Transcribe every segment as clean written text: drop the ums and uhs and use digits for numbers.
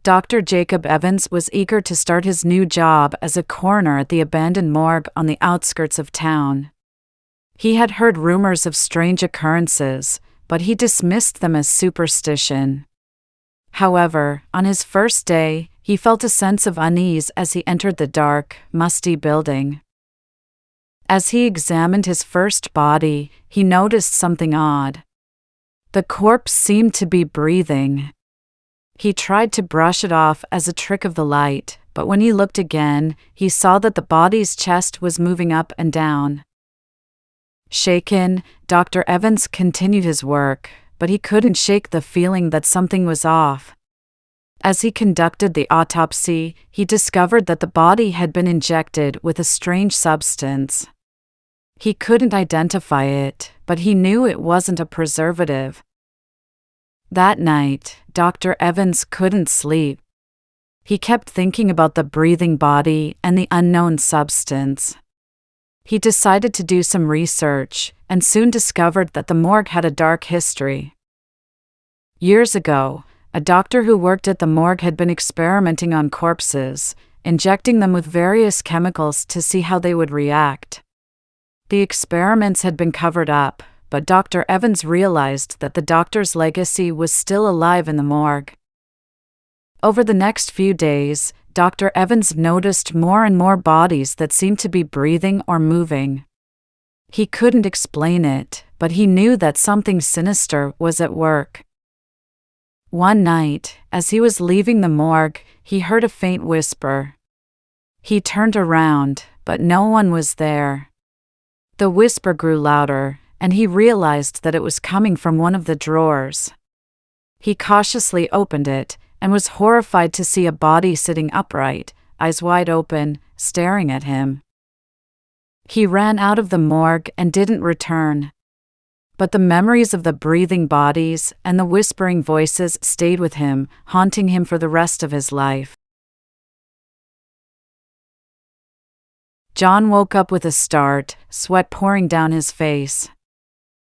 Dr. Jacob Evans was eager to start his new job as a coroner at the abandoned morgue on the outskirts of town. He had heard rumors of strange occurrences, but he dismissed them as superstition. However, on his first day, he felt a sense of unease as he entered the dark, musty building. As he examined his first body, he noticed something odd. The corpse seemed to be breathing. He tried to brush it off as a trick of the light, but when he looked again, he saw that the body's chest was moving up and down. Shaken, Dr. Evans continued his work, but he couldn't shake the feeling that something was off. As he conducted the autopsy, he discovered that the body had been injected with a strange substance. He couldn't identify it, but he knew it wasn't a preservative. That night, Dr. Evans couldn't sleep. He kept thinking about the breathing body and the unknown substance. He decided to do some research, and soon discovered that the morgue had a dark history. Years ago, a doctor who worked at the morgue had been experimenting on corpses, injecting them with various chemicals to see how they would react. The experiments had been covered up, but Dr. Evans realized that the doctor's legacy was still alive in the morgue. Over the next few days, Dr. Evans noticed more and more bodies that seemed to be breathing or moving. He couldn't explain it, but he knew that something sinister was at work. One night, as he was leaving the morgue, he heard a faint whisper. He turned around, but no one was there. The whisper grew louder, and he realized that it was coming from one of the drawers. He cautiously opened it, and was horrified to see a body sitting upright, eyes wide open, staring at him. He ran out of the morgue and didn't return. But the memories of the breathing bodies and the whispering voices stayed with him, haunting him for the rest of his life. John woke up with a start, sweat pouring down his face.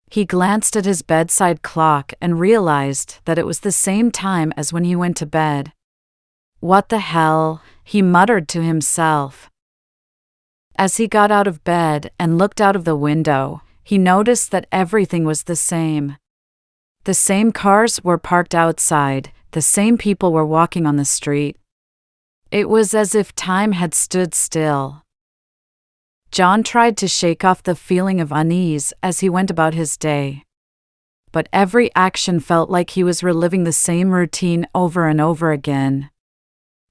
He glanced at his bedside clock and realized that it was the same time as when he went to bed. "What the hell?" he muttered to himself. As he got out of bed and looked out of the window, he noticed that everything was the same. The same cars were parked outside, the same people were walking on the street. It was as if time had stood still. John tried to shake off the feeling of unease as he went about his day. But every action felt like he was reliving the same routine over and over again.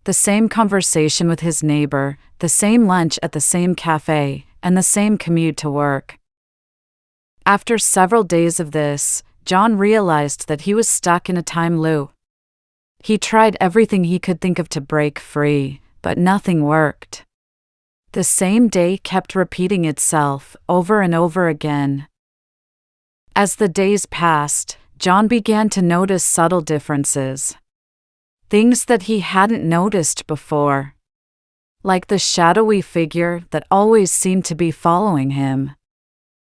The same conversation with his neighbor, the same lunch at the same cafe, and the same commute to work. After several days of this, John realized that he was stuck in a time loop. He tried everything he could think of to break free, but nothing worked. The same day kept repeating itself over and over again. As the days passed, John began to notice subtle differences. Things that he hadn't noticed before. Like the shadowy figure that always seemed to be following him.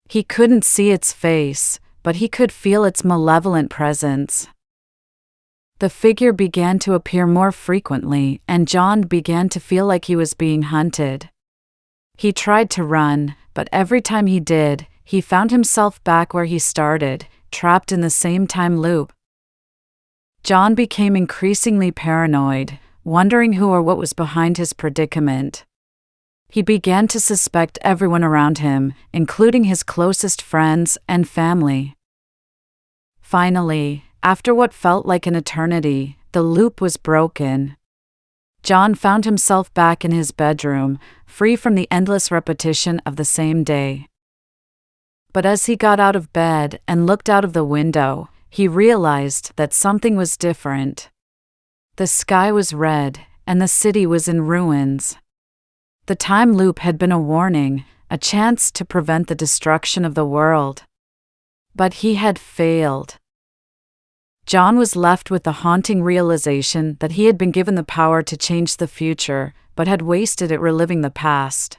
He couldn't see its face, but he could feel its malevolent presence. The figure began to appear more frequently, and John began to feel like he was being hunted. He tried to run, but every time he did, he found himself back where he started, trapped in the same time loop. John became increasingly paranoid, wondering who or what was behind his predicament. He began to suspect everyone around him, including his closest friends and family. Finally, after what felt like an eternity, the loop was broken. John found himself back in his bedroom, free from the endless repetition of the same day. But as he got out of bed and looked out of the window, he realized that something was different. The sky was red, and the city was in ruins. The time loop had been a warning, a chance to prevent the destruction of the world. But he had failed. John was left with the haunting realization that he had been given the power to change the future, but had wasted it reliving the past.